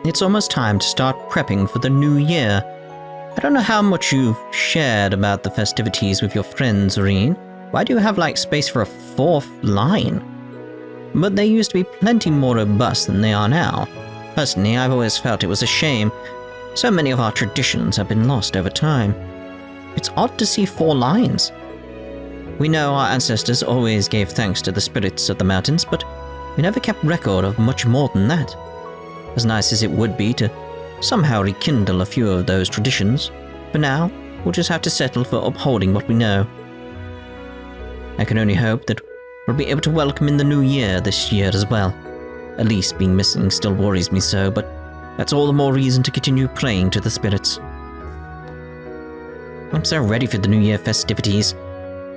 It's almost time to start prepping for the new year. I don't know how much you've shared about the festivities with your friends, Rean. Why do you have, space for a fourth line? But they used to be plenty more robust than they are now. Personally, I've always felt it was a shame. So many of our traditions have been lost over time. It's odd to see 4 lines. We know our ancestors always gave thanks to the spirits of the mountains, but we never kept record of much more than that. As nice as it would be to somehow rekindle a few of those traditions, for now, we'll just have to settle for upholding what we know. I can only hope that we'll be able to welcome in the new year this year as well. At least being missing still worries me so, but that's all the more reason to continue praying to the spirits. I'm so ready for the New Year festivities.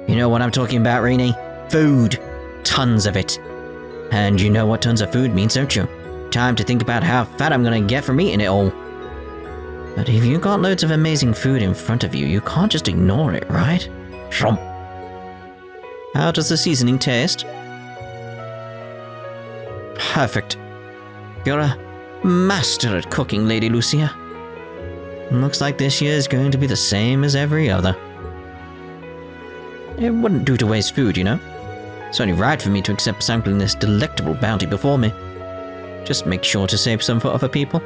You know what I'm talking about, Reanie? Food. Tons of it. And you know what tons of food means, don't you? Time to think about how fat I'm gonna get from eating it all. But if you got loads of amazing food in front of you, you can't just ignore it, right? Shrimp. How does the seasoning taste? Perfect. You're a master at cooking, Lady Lucia. Looks like this year is going to be the same as every other. It wouldn't do to waste food, you know. It's only right for me to accept sampling this delectable bounty before me. Just make sure to save some for other people.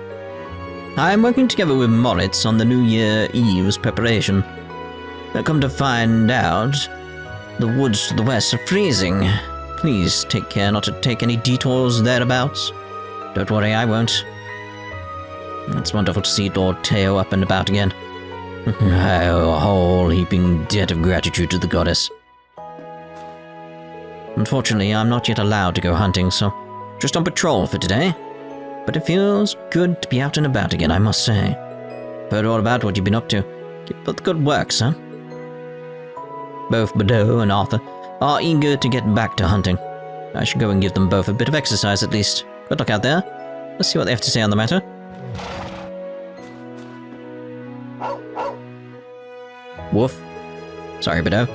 I'm working together with Moritz on the New Year Eve's preparation. But come to find out, the woods to the west are freezing. Please take care not to take any detours thereabouts. Don't worry, I won't. It's wonderful to see Lord Teo up and about again. I owe a whole heaping debt of gratitude to the goddess. Unfortunately, I'm not yet allowed to go hunting, so just on patrol for today. But it feels good to be out and about again, I must say. Heard all about what you've been up to. Keep up the good work, son. Both Bordeaux and Arthur are eager to get back to hunting. I should go and give them both a bit of exercise at least. Good luck out there. Let's see what they have to say on the matter. Woof. Sorry, Bordeaux.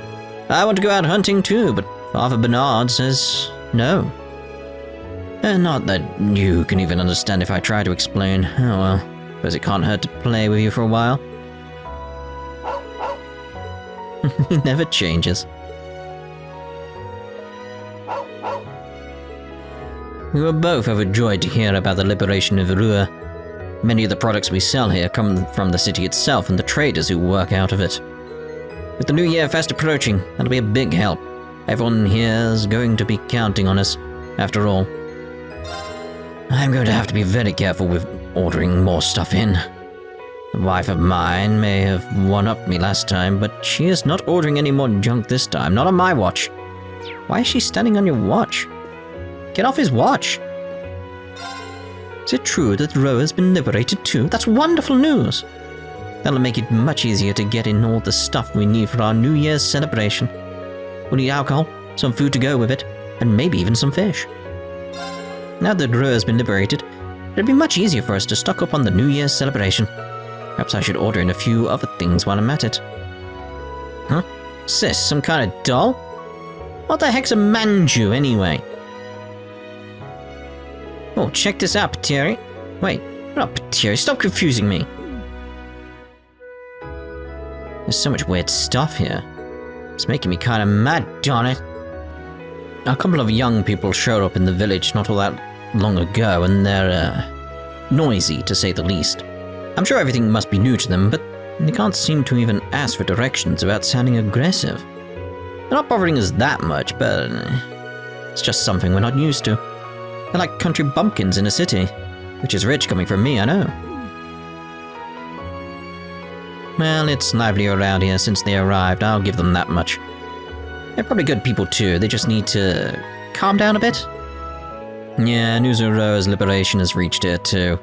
I want to go out hunting too, but Father Bernard says no. And not that you can even understand if I try to explain. Oh well, suppose it can't hurt to play with you for a while. He never changes. We were both overjoyed to hear about the liberation of Rua. Many of the products we sell here come from the city itself and the traders who work out of it. With the new year fast approaching, that'll be a big help. Everyone here is going to be counting on us, after all. I'm going to have to be very careful with ordering more stuff in. A wife of mine may have one-upped me last time, but she is not ordering any more junk this time, not on my watch. Why is she standing on your watch? Get off his watch! Is it true that Roa has been liberated too? That's wonderful news! That'll make it much easier to get in all the stuff we need for our New Year's celebration. We'll need alcohol, some food to go with it, and maybe even some fish. Now that Roa has been liberated, it'll be much easier for us to stock up on the New Year's celebration. Perhaps I should order in a few other things while I'm at it. Huh? Sis, some kind of doll? What the heck's a manju, anyway? Oh, check this out, Pateri. Wait, not Pateri, stop confusing me. There's so much weird stuff here. It's making me kind of mad, darn it. A couple of young people showed up in the village not all that long ago, and they're, noisy, to say the least. I'm sure everything must be new to them, but they can't seem to even ask for directions without sounding aggressive. They're not bothering us that much, but it's just something we're not used to. They're like country bumpkins in a city, which is rich coming from me, I know. Well, it's lively around here since they arrived, I'll give them that much. They're probably good people too, they just need to calm down a bit. Yeah, news of Roa's liberation has reached here too.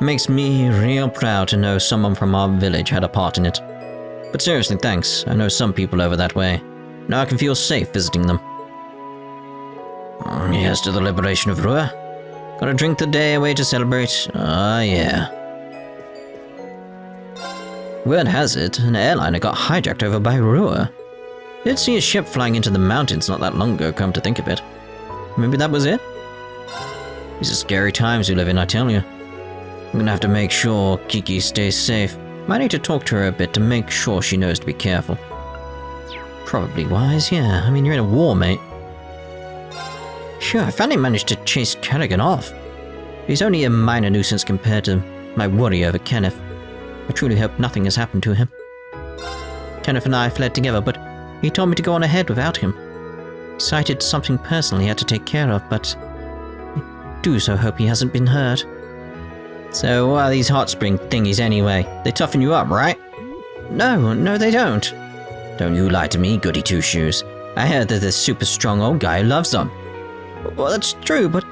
Makes me real proud to know someone from our village had a part in it. But seriously, thanks. I know some people over that way. Now I can feel safe visiting them. Here's to the liberation of Rua. Gotta drink the day away to celebrate. Ah, yeah. Word has it, an airliner got hijacked over by Rua. Did see a ship flying into the mountains not that long ago, come to think of it. Maybe that was it? These are scary times we live in, I tell you. I'm gonna have to make sure Kiki stays safe. Might need to talk to her a bit to make sure she knows to be careful. Probably wise, yeah. I mean, you're in a war, mate. Sure, I finally managed to chase Kerrigan off. He's only a minor nuisance compared to my worry over Kenneth. I truly hope nothing has happened to him. Kenneth and I fled together, but he told me to go on ahead without him. Cited something personal he had to take care of, but I do so hope he hasn't been hurt. So what are these hot spring thingies anyway? They toughen you up, right? No, they don't. Don't you lie to me, goody two-shoes. I heard that this super strong old guy loves them. Well, that's true, but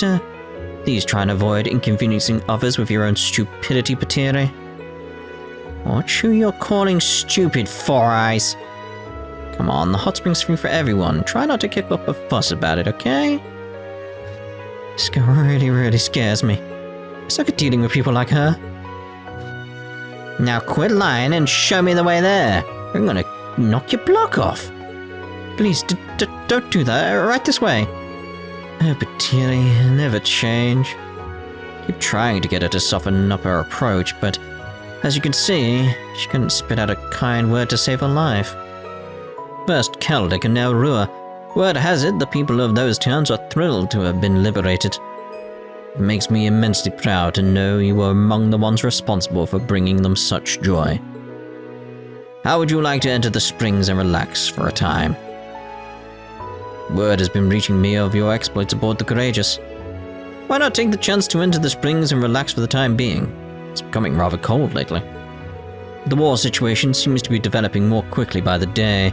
please try and avoid inconveniencing others with your own stupidity, Patire. What who you're calling stupid, Four Eyes? Come on, the hot spring's free for everyone. Try not to kick up a fuss about it, okay? This girl really scares me. I suck at dealing with people like her. Now quit lying and show me the way there. I'm gonna knock your block off. Please, don't do that. Right this way. Oh, Patire, never change. Keep trying to get her to soften up her approach, but as you can see, she couldn't spit out a kind word to save her life. First Celtic and now Rua. Word has it, the people of those towns are thrilled to have been liberated. It makes me immensely proud to know you were among the ones responsible for bringing them such joy. How would you like to enter the springs and relax for a time? Word has been reaching me of your exploits aboard the Courageous. Why not take the chance to enter the springs and relax for the time being? It's becoming rather cold lately. The war situation seems to be developing more quickly by the day.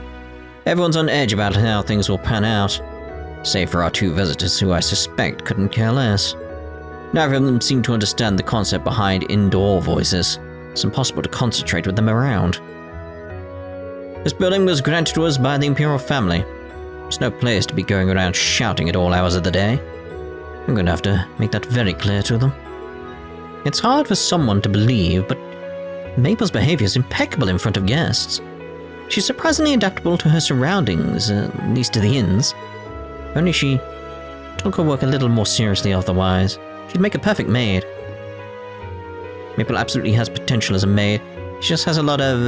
Everyone's on edge about how things will pan out, save for our two visitors who I suspect couldn't care less. Neither of them seem to understand the concept behind indoor voices. It's impossible to concentrate with them around. This building was granted to us by the Imperial family. There's no place to be going around shouting at all hours of the day. I'm going to have to make that very clear to them. It's hard for someone to believe, but Maple's behavior is impeccable in front of guests. She's surprisingly adaptable to her surroundings, at least to the inns. If only she took her work a little more seriously otherwise, she'd make a perfect maid. Maple absolutely has potential as a maid. She just has a lot of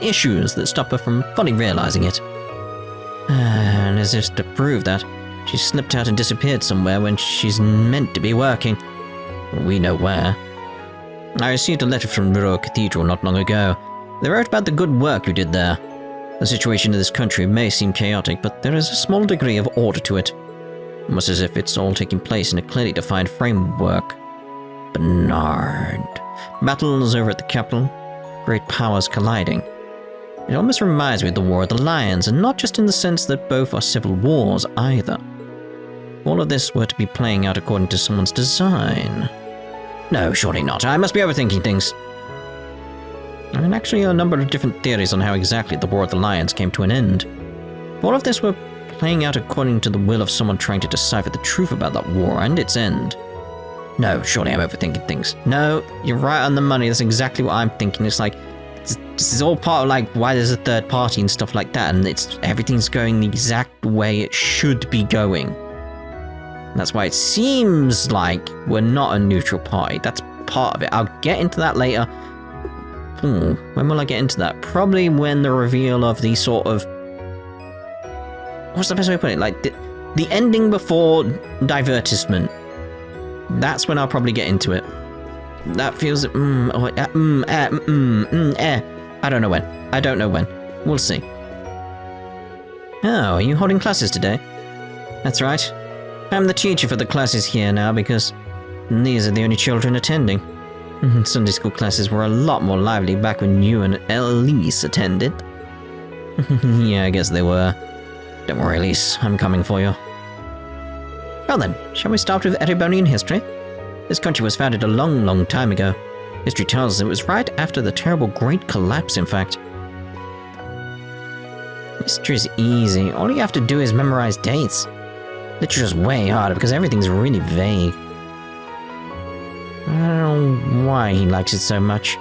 issues that stop her from fully realizing it. And as if to prove that, she slipped out and disappeared somewhere when she's meant to be working. We know where. I received a letter from Rural Cathedral not long ago. They wrote about the good work you did there. The situation in this country may seem chaotic, but there is a small degree of order to it. Almost as if it's all taking place in a clearly defined framework. Bernard. Battles over at the capital. Great powers colliding. It almost reminds me of the War of the Lions, and not just in the sense that both are civil wars either. All of this were to be playing out according to someone's design. No, surely not. I must be overthinking things. There are actually a number of different theories on how exactly the War of the Lions came to an end. All of this were playing out according to the will of someone trying to decipher the truth about that war and its end. No, surely I'm overthinking things. No, you're right on the money. That's exactly what I'm thinking. It's like, this is all part of like why there's a third party and stuff like that, and everything's going the exact way it should be going. That's why it seems like we're not a neutral party. That's part of it. I'll get into that later. When will I get into that? Probably when the reveal of the sort of... What's the best way to put it? Like, the ending before divertisement. That's when I'll probably get into it. That feels... I don't know when. We'll see. Oh, are you holding classes today? That's right. I'm the teacher for the classes here now because these are the only children attending. Sunday school classes were a lot more lively back when you and Elise attended. Yeah, I guess they were. Don't worry, Elise, I'm coming for you. Well then, shall we start with Erebonian history? This country was founded a long time ago. History tells us it was right after the terrible Great Collapse, in fact. History's easy. All you have to do is memorize dates. Literature's way harder because everything's really vague. I don't know why he likes it so much.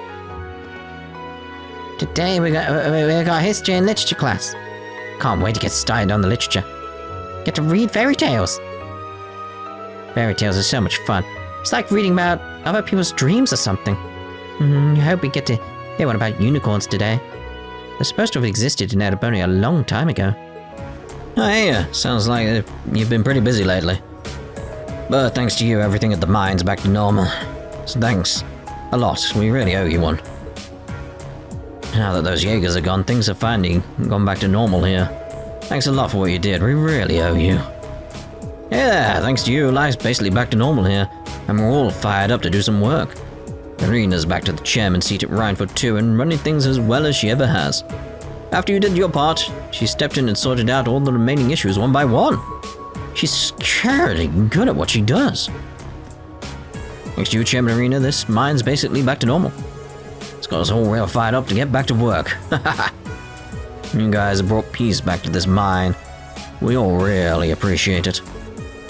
Today we got history and literature class. Can't wait to get started on the literature. Get to read fairy tales. Fairy tales are so much fun. It's like reading about other people's dreams or something. I hope we get to hear one about unicorns today. They're supposed to have existed in Erebonia a long time ago. Oh yeah, sounds like you've been pretty busy lately. But thanks to you, everything at the mine's back to normal. So thanks. A lot. We really owe you one. Now that those Jaegers are gone, things have finally gone back to normal here. Thanks a lot for what you did. We really owe you. Yeah, thanks to you, life's basically back to normal here, and we're all fired up to do some work. Rean's back to the chairman seat at Rhinefoot too, and running things as well as she ever has. After you did your part, she stepped in and sorted out all the remaining issues one by one. She's scarily good at what she does. Thanks to you, Chairman Arena, this mine's basically back to normal. It's got us all real fired up to get back to work. You guys have brought peace back to this mine. We all really appreciate it.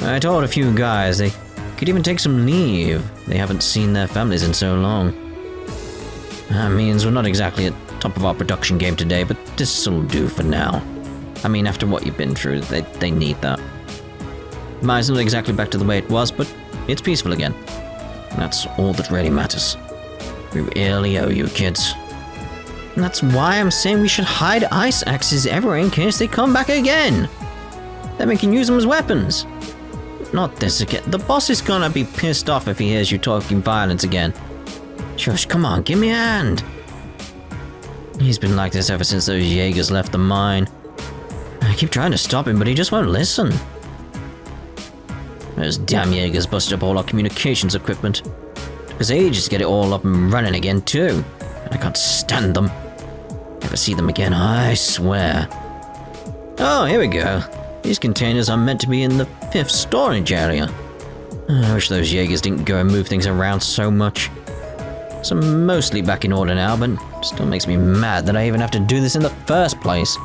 I told a few guys they could even take some leave. They haven't seen their families in so long. That means we're not exactly at top of our production game today, but this'll do for now. I mean, after what you've been through, they need that. Mine's not exactly back to the way it was, but it's peaceful again. And that's all that really matters. We really owe you, kids. And that's why I'm saying we should hide ice axes everywhere in case they come back again. Then we can use them as weapons. Not this again. The boss is gonna be pissed off if he hears you talking violence again. Shush, come on, give me a hand. He's been like this ever since those Jaegers left the mine. I keep trying to stop him, but he just won't listen. Those damn Jaegers busted up all our communications equipment. Took us ages to get it all up and running again, too. And I can't stand them. Never see them again, I swear. Oh, here we go. These containers are meant to be in the 5th storage area. I wish those Jaegers didn't go and move things around so much. So I'm mostly back in order now, but still makes me mad that I even have to do this in the first place.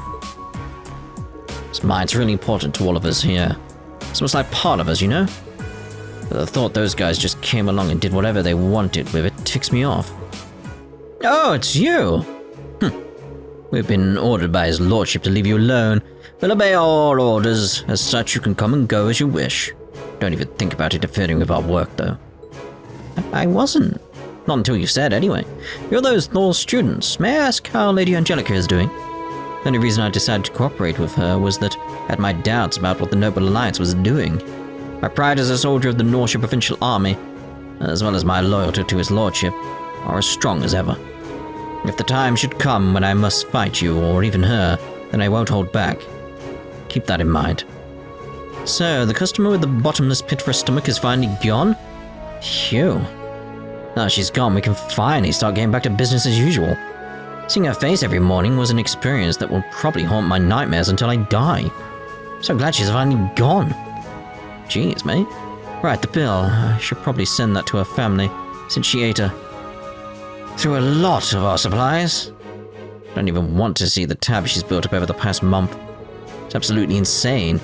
This mine's really important to all of us here. It's almost like part of us, you know? But the thought those guys just came along and did whatever they wanted with it ticks me off. Oh, it's you! We've been ordered by his lordship to leave you alone. We'll obey all orders. As such, you can come and go as you wish. Don't even think about interfering with our work, though. I wasn't. Not until you said, anyway. You're those Thor students. May I ask how Lady Angelica is doing? The only reason I decided to cooperate with her was that I had my doubts about what the Noble Alliance was doing. My pride as a soldier of the Norshire Provincial Army, as well as my loyalty to his lordship, are as strong as ever. If the time should come when I must fight you, or even her, then I won't hold back. Keep that in mind. So, the customer with the bottomless pit for a stomach is finally gone? Phew. Now she's gone, we can finally start getting back to business as usual. Seeing her face every morning was an experience that will probably haunt my nightmares until I die. So glad she's finally gone. Jeez, mate. Right, the bill. I should probably send that to her family, since she ate through a lot of our supplies. I don't even want to see the tab she's built up over the past month. It's absolutely insane.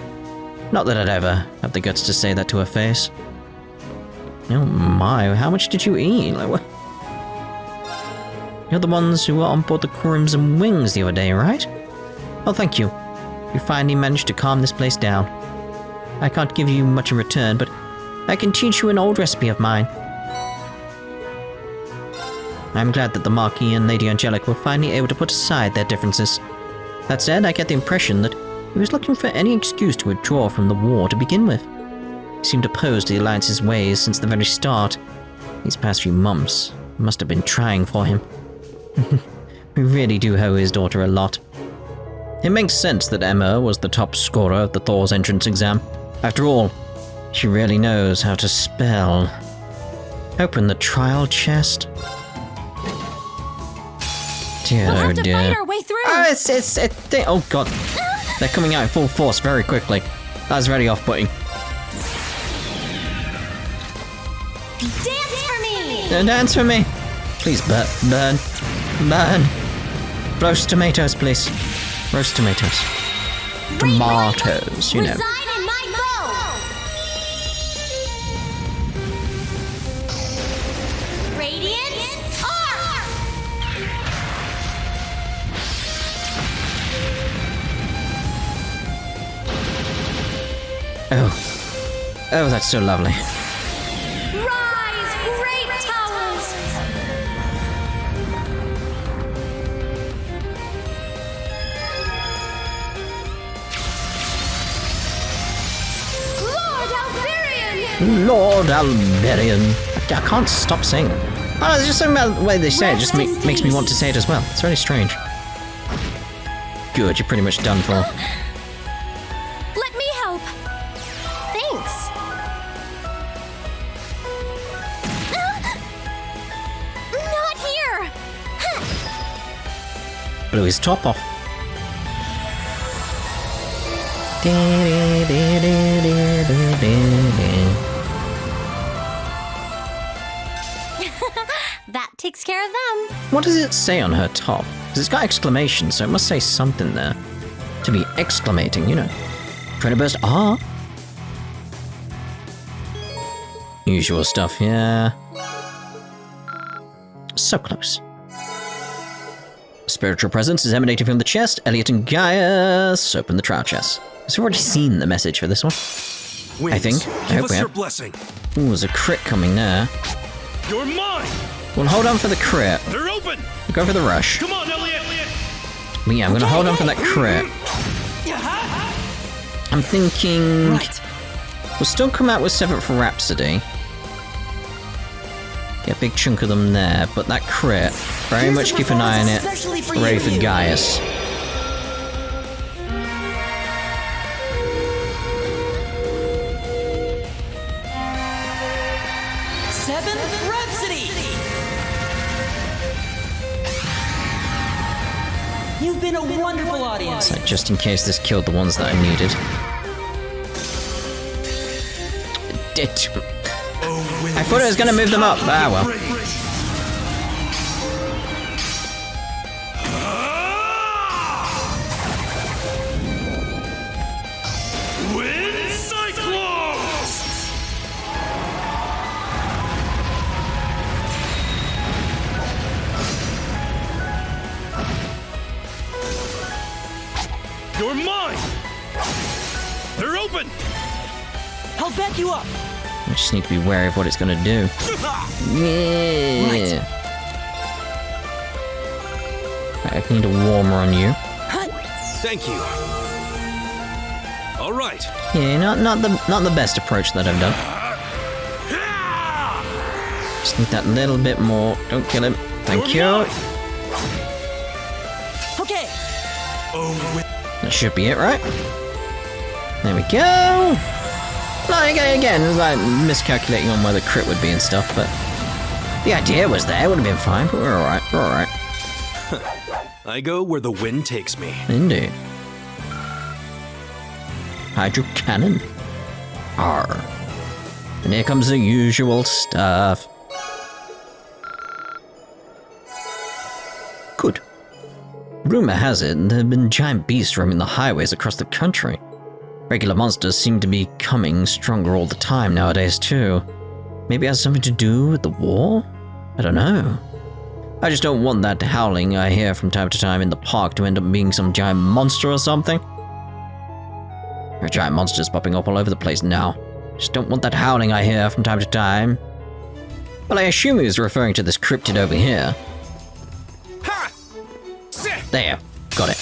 Not that I'd ever have the guts to say that to her face. Oh my, how much did you eat? Like, what? You're the ones who were on board the Crimson Wings the other day, right? Oh, thank you. You finally managed to calm this place down. I can't give you much in return, but I can teach you an old recipe of mine. I'm glad that the Marquis and Lady Angelica were finally able to put aside their differences. That said, I get the impression that he was looking for any excuse to withdraw from the war to begin with. He seemed opposed to the Alliance's ways since the very start. These past few months must have been trying for him. We really do owe his daughter a lot. It makes sense that Emma was the top scorer of the Thor's entrance exam. After all, she really knows how to spell. Open the trial chest. Dear, We'll have oh to dear. fight our way through. Oh god. They're coming out in full force very quickly. That's very off-putting. Dance for me! Dance for me! Please burn. Roast tomatoes, please. Roast tomatoes. Tomatoes, you know. Reside in my bow! Radiance arc! Oh, that's so lovely. Rise! Lord Alberian. I can't stop saying it. Oh, it's just something about the way they say it just makes me want to say it as well. It's very strange. Good, you're pretty much done for. Let me help. Thanks. Not here. Blew his top off. That takes care of them. What does it say on her top? Because it's got exclamation, so it must say something there. To be exclamating, you know. Trying to burst. Ah! Usual stuff, yeah. So close. Spiritual presence is emanating from the chest. Elliot and Gaius open the trial chest. So we've already seen the message for this one. Winds, I think. I hope we your have. blessing. Ooh, there's a crit coming there. You're mine. We'll hold on for the crit. They're open. We'll go for the rush. Come on, Elliot. But yeah, I'm gonna hold on for that crit. I'm thinking we'll still come out with 7th Rhapsody. Get a big chunk of them there, but that crit, very much keep an eye on it. Ready for Gaius. Seventh Rhapsody! You've been a wonderful audience. So just in case this killed the ones that I needed. I thought it was gonna move them up. Ah well. Wind cyclones. You're mine. They're open. I'll back you up. I just need to be wary of what it's gonna do. Yeah. Right, I need a warmer on you. Thank you. All right. Yeah, not the best approach that I've done. Just need that little bit more. Don't kill him. Thank you. Okay. That should be it, right? There we go. Like, again, it was like miscalculating on where the crit would be and stuff, but the idea was there. It would have been fine, but we're alright. We're alright. I go where the wind takes me. Indeed. Hydro cannon. Arr. And here comes the usual stuff. Good. Rumor has it there have been giant beasts roaming the highways across the country. Regular monsters seem to be coming stronger all the time nowadays too. Maybe it has something to do with the war? I don't know. I just don't want that howling I hear from time to time in the park to end up being some giant monster or something. There are giant monsters popping up all over the place now. Just don't want that howling I hear from time to time. Well, I assume he was referring to this cryptid over here. Ha! There, got it.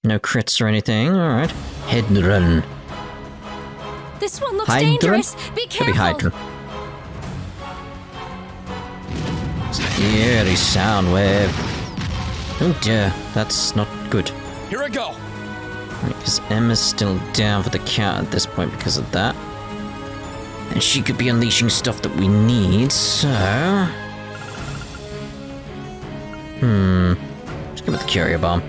No crits or anything, alright. Head and run. This one looks Hydra? dangerous. Be Could be careful. Hydra. It's an eerie sound wave. Oh dear, that's not good. Here I go. Because Emma's still down for the count at this point because of that. And she could be unleashing stuff that we need, so... Let's go with the Curio Bomb.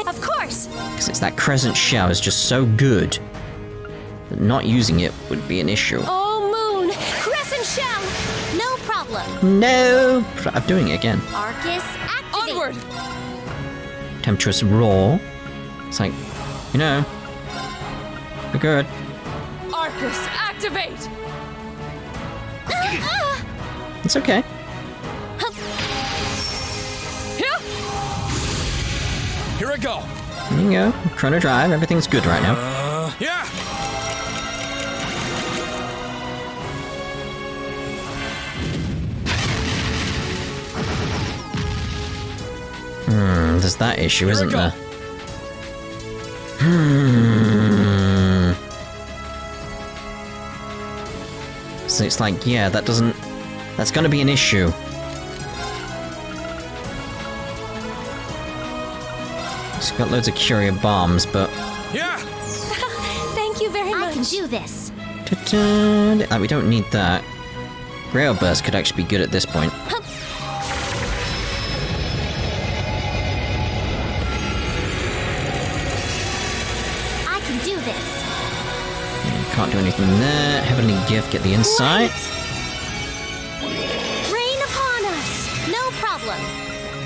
Of course. Because it's that Crescent Shell is just so good that not using it would be an issue. Oh, Moon. Crescent shell. No problem. No! I'm doing it again. Arcus, activate. Onward. Temptuous Roar. It's like, you know, we're good. Arcus, activate. It's okay. Here I go. There you go. Chrono Drive. Everything's good right now. Yeah. There's that issue, isn't go. there? So it's like, yeah, that doesn't... That's gonna be an issue. It's got loads of curio bombs, but... Yeah! Thank you very much. I can do this. Ta-da! We don't need that. Rail burst could actually be good at this point. I can do this. Can't do anything there. Heavenly gift, get the insight. Rain upon us. No problem.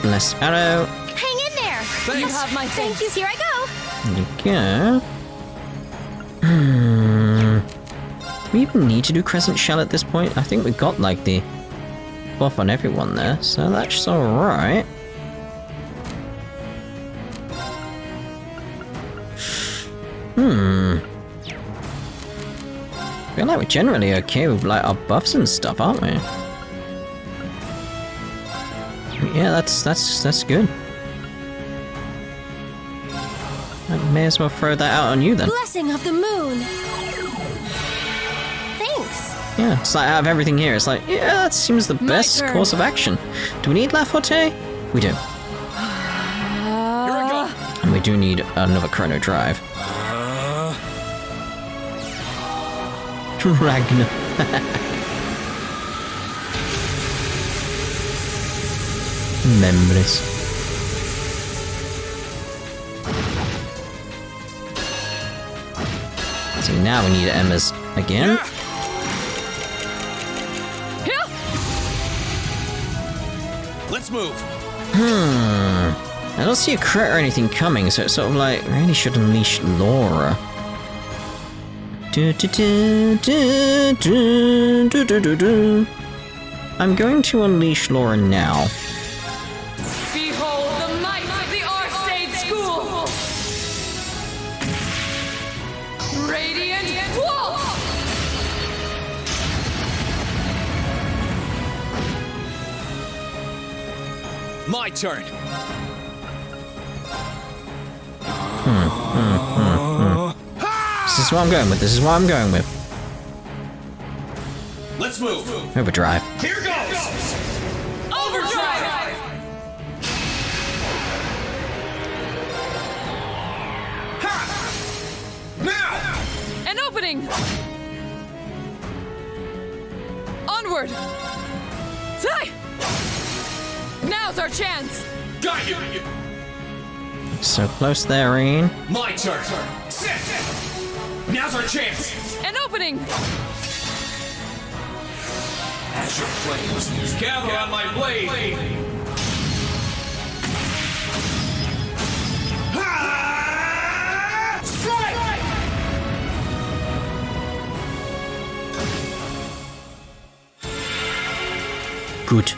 Blessed arrow. Hang in there. You have my Thank thanks. you. Here I go. There you go. Do we even need to do Crescent Shell at this point? I think we got, like, the buff on everyone there, so that's alright. I feel like we're generally okay with, like, our buffs and stuff, aren't we? Yeah, that's good. I may as well throw that out on you then. Blessing of the moon. Thanks. Yeah, it's like out of everything here, it's like, yeah, that seems the best turn. course of action. Do we need La Forte? We do. Here I go! And we do need another Chrono Drive. Ragnar. Members. So now we need Emma's again. Yeah. Let's move. I don't see a crit or anything coming, so it's sort of like, I really should unleash Laura. I'm going to unleash Laura now. Behold the might of the Arcade School! Radiant Wolf! My turn. This is what I'm going with, this is what I'm going with. Let's move. Overdrive. Here goes. Overdrive! Now. An opening! Onward! Die! Now's our chance! Got you. So close there, Rean. My turn. Sit. Now's our chance. An opening! As your flames gather on my blade. Ha! Strike! Good.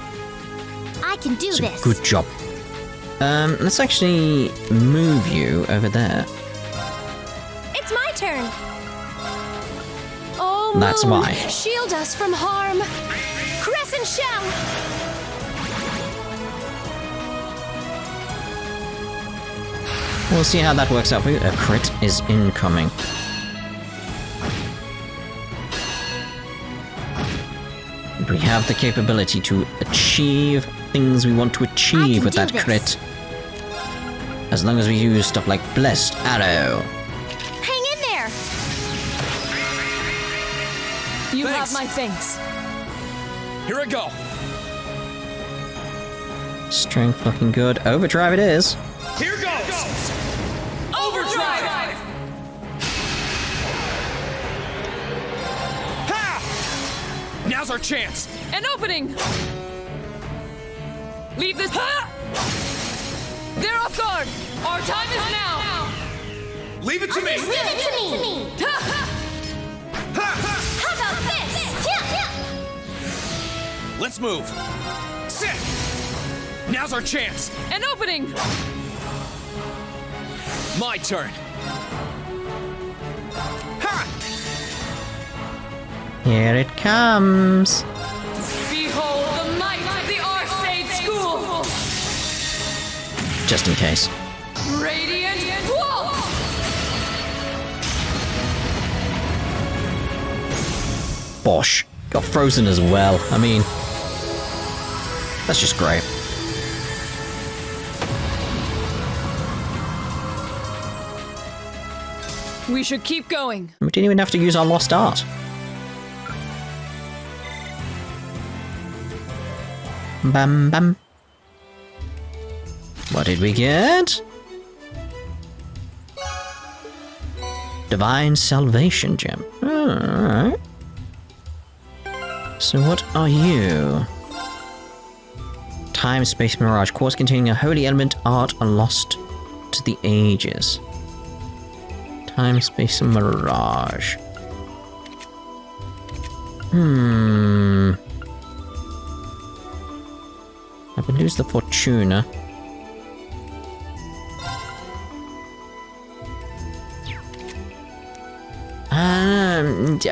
I can do It's a this. good job. Let's actually move you over there. It's my turn. Oh, That's moon, why. Shield us from harm. Crescent shell. We'll see how that works out for you. A crit is incoming. We have the capability to achieve things we want to achieve with do that this. crit. As long as we use stuff like Blessed Arrow. Hang in there. You Thanks. have my thanks. Here I go. Strength looking good. Overdrive it is. Here goes. Overdrive! Ha! Now's our chance. An opening! Leave this. Ha! They're off guard! Our time is now! Leave it to me. Leave it to me. Ha, ha! Ha, ha. How about this? Yeah. Let's move. Sit. Now's our chance. An opening! My turn. Ha! Here it comes. Behold the might of the Arcade School! Just in case. Radiant Wolf! Bosh. Got frozen as well. I mean, that's just great. We should keep going. We didn't even have to use our lost art. Bam bam. What did we get? Divine Salvation Gem. Alright. So what are you? Time Space Mirage. Course containing a holy element, art lost to the ages. Time Space Mirage. I would lose the Fortuna.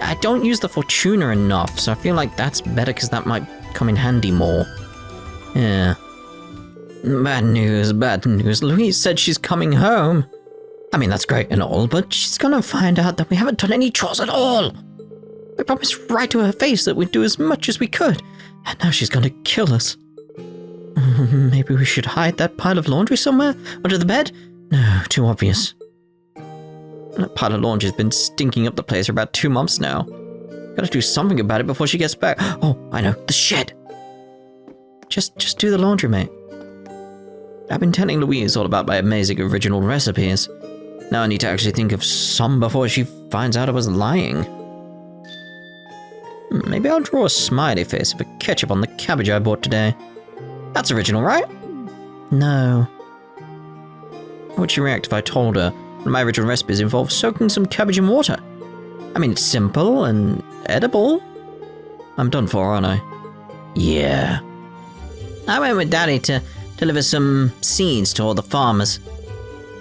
I don't use the Fortuna enough, so I feel like that's better because that might come in handy more. Yeah. Bad news, bad news. Louise said she's coming home. I mean, that's great and all, but she's gonna find out that we haven't done any chores at all. We promised right to her face that we'd do as much as we could, and now she's gonna kill us. Maybe we should hide that pile of laundry somewhere? Under the bed? No, too obvious. That pile of laundry has been stinking up the place for about 2 months now. Gotta do something about it before she gets back. Oh, I know, the shed. Just do the laundry, mate. I've been telling Louise all about my amazing original recipes. Now I need to actually think of some before she finds out I was lying. Maybe I'll draw a smiley face of a ketchup on the cabbage I bought today. That's original, right? No. How would she react if I told her one of my original recipes involves soaking some cabbage in water? I mean, it's simple and edible. I'm done for, aren't I? Yeah. I went with Daddy to deliver some seeds to all the farmers.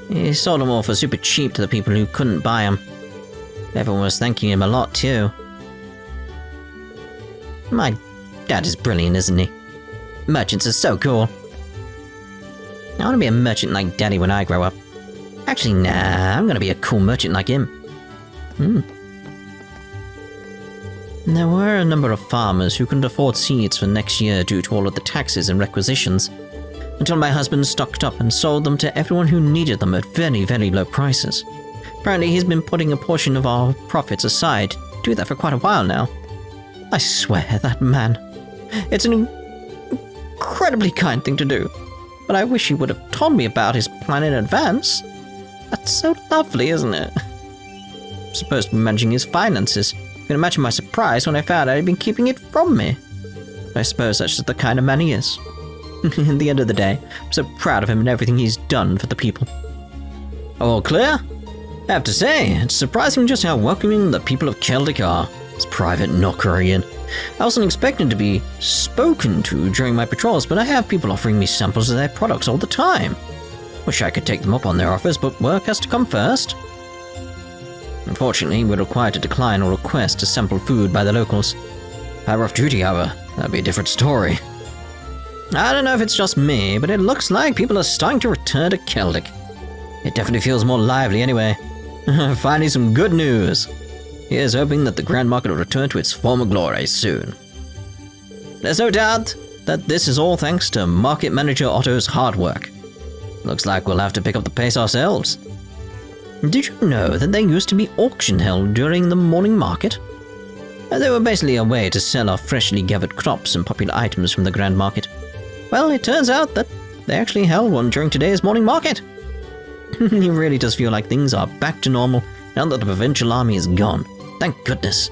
He sold them all for super cheap to the people who couldn't buy them. Everyone was thanking him a lot, too. My dad is brilliant, isn't he? Merchants are so cool. I want to be a merchant like Daddy when I grow up. Actually, nah, I'm going to be a cool merchant like him. There were a number of farmers who couldn't afford seeds for next year due to all of the taxes and requisitions, until my husband stocked up and sold them to everyone who needed them at very, very low prices. Apparently, he's been putting a portion of our profits aside to do that for quite a while now. I swear, that man. It's an incredibly kind thing to do, but I wish he would have told me about his plan in advance. That's so lovely, isn't it? I'm supposed to be managing his finances. You can imagine my surprise when I found out he'd been keeping it from me. I suppose that's just the kind of man he is. In the end of the day, I'm so proud of him and everything he's done for the people. All clear? I have to say, it's surprising just how welcoming the people of Celtic are. It's private, not Korean. I wasn't expecting to be spoken to during my patrols, but I have people offering me samples of their products all the time. Wish I could take them up on their offers, but work has to come first. Unfortunately, we're required to decline all requests to sample food by the locals. If I were off duty, however, that'd be a different story. I don't know if it's just me, but it looks like people are starting to return to Celtic. It definitely feels more lively anyway. Finally some good news. Here's hoping that the Grand Market will return to its former glory soon. There's no doubt that this is all thanks to Market Manager Otto's hard work. Looks like we'll have to pick up the pace ourselves. Did you know that there used to be auction held during the morning market? They were basically a way to sell our freshly gathered crops and popular items from the Grand Market. Well, it turns out that they actually held one during today's morning market. It really does feel like things are back to normal now that the provincial army is gone. Thank goodness.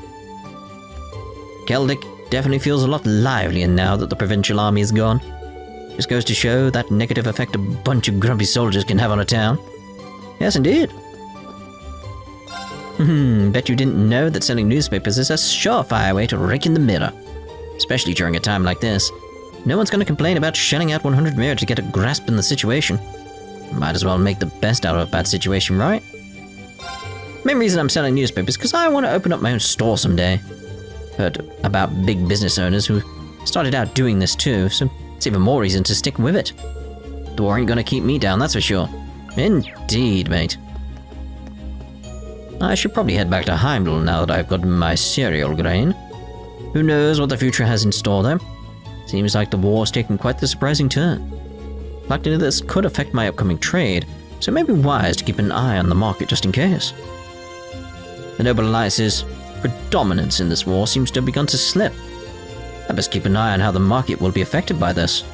Celtic definitely feels a lot livelier now that the provincial army is gone. Just goes to show that negative effect a bunch of grumpy soldiers can have on a town. Yes, indeed. Bet you didn't know that selling newspapers is a surefire way to rake in the mirror. Especially during a time like this. No one's going to complain about shelling out 100 mirror to get a grasp in the situation. Might as well make the best out of a bad situation, right? Main reason I'm selling newspapers is because I want to open up my own store someday. Heard about big business owners who started out doing this too, so it's even more reason to stick with it. The war ain't going to keep me down, that's for sure. Indeed, mate. I should probably head back to Heimdall now that I've got my cereal grain. Who knows what the future has in store, though? Seems like the war's taken quite the surprising turn. Likely this could affect my upcoming trade, so it may be wise to keep an eye on the market just in case. The Noble Alliance's predominance in this war seems to have begun to slip. I best keep an eye on how the market will be affected by this.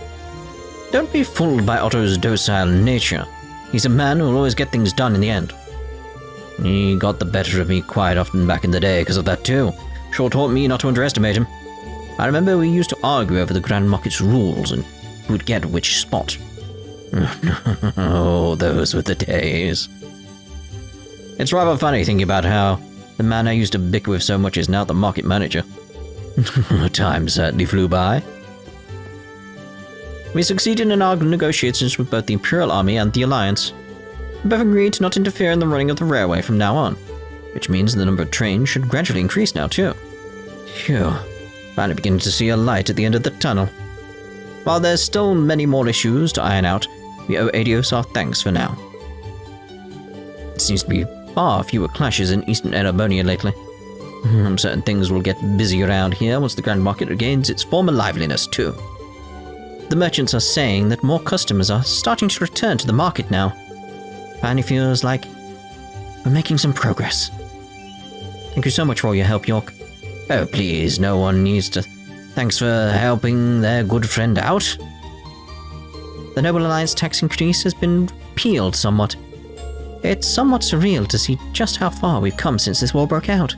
Don't be fooled by Otto's docile nature. He's a man who will always get things done in the end. He got the better of me quite often back in the day because of that too. Sure taught me not to underestimate him. I remember we used to argue over the Grand Market's rules and who would get which spot. Oh, those were the days. It's rather funny thinking about how the man I used to bicker with so much is now the market manager. Time certainly flew by. We succeeded in our negotiations with both the Imperial Army and the Alliance. We both agreed to not interfere in the running of the railway from now on, which means the number of trains should gradually increase now too. Phew, finally beginning to see a light at the end of the tunnel. While there's still many more issues to iron out, we owe Adios our thanks for now. It seems to be far fewer clashes in eastern Erebonia lately. I'm certain things will get busy around here once the Grand Market regains its former liveliness too. The merchants are saying that more customers are starting to return to the market now. Finally feels like we're making some progress. Thank you so much for all your help, York. Oh, please, no one needs to. Thanks for helping their good friend out. The Noble Alliance tax increase has been repealed somewhat. It's somewhat surreal to see just how far we've come since this war broke out.